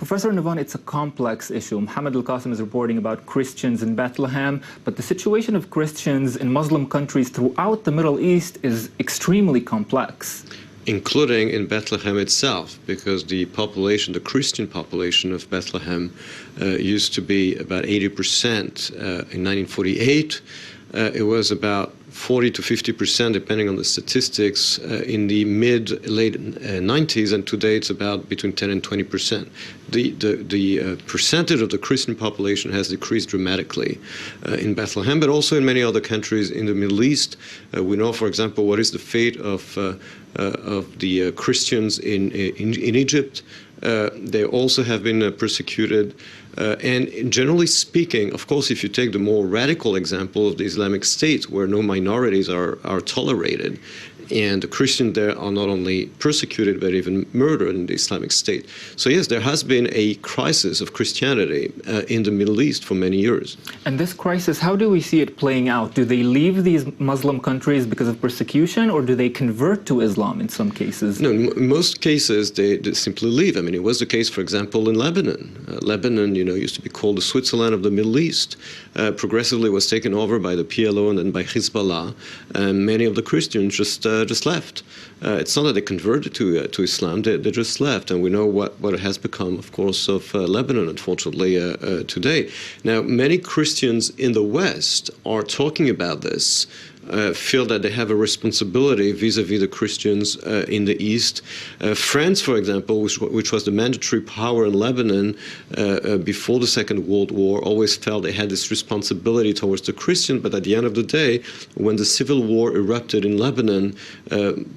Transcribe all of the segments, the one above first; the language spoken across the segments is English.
Professor Navon, it's a complex issue. Mohammed Al-Qasim is reporting about Christians in Bethlehem, but the situation of Christians in Muslim countries throughout the Middle East is extremely complex. Including in Bethlehem itself, because the population, the Christian population of Bethlehem used to be about 80% in 1948. It was about 40 to 50%, depending on the statistics, in the late 90s, and today it's about between 10 and 20%. The percentage of the Christian population has decreased dramatically in Bethlehem, but also in many other countries in the Middle East. We know, for example, what is the fate of the Christians in Egypt. They also have been persecuted. And generally speaking, of course, if you take the more radical example of the Islamic State, where no minorities are tolerated, and the Christians there are not only persecuted, but even murdered in the Islamic State. So yes, there has been a crisis of Christianity in the Middle East for many years. And this crisis, how do we see it playing out? Do they leave these Muslim countries because of persecution, or do they convert to Islam in some cases? No, in most cases, they simply leave. I mean, it was the case, for example, in Lebanon. Lebanon, used to be called the Switzerland of the Middle East. Progressively was taken over by the PLO and then by Hezbollah. And many of the Christians just left. It's not that they converted to Islam, they just left. And we know what it has become, of course, of Lebanon, unfortunately, today. Now, many Christians in the West are talking about this, feel that they have a responsibility vis-a-vis the Christians in the East. France, for example, which was the mandatory power in Lebanon before the Second World War, always felt they had this responsibility towards the Christians, but at the end of the day, when the civil war erupted in Lebanon,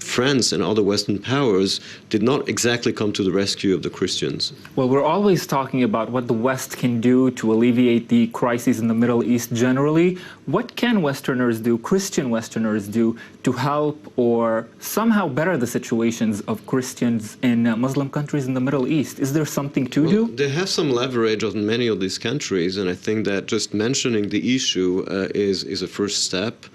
France and other Western powers did not exactly come to the rescue of the Christians. Well, we're always talking about what the West can do to alleviate the crises in the Middle East generally. What can Westerners do, Christian Westerners do, to help or somehow better the situations of Christians in Muslim countries in the Middle East? Is there something to do? They have some leverage on many of these countries, and I think that just mentioning the issue is a first step.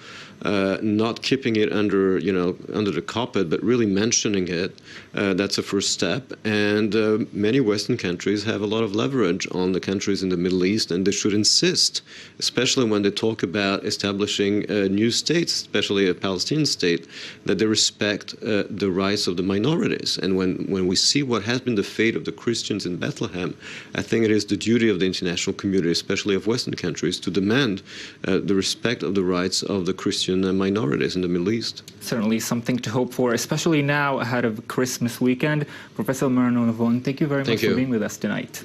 Not keeping it under the carpet, but really mentioning it, that's a first step. And many Western countries have a lot of leverage on the countries in the Middle East, and they should insist, especially when they talk about establishing new states, especially a Palestinian state, that they respect the rights of the minorities. And when we see what has been the fate of the Christians in Bethlehem, I think it is the duty of the international community, especially of Western countries, to demand the respect of the rights of the Christian minorities in the Middle East. Certainly something to hope for, especially now ahead of Christmas weekend. Professor Emmanuel Navon, thank you very much for being with us tonight.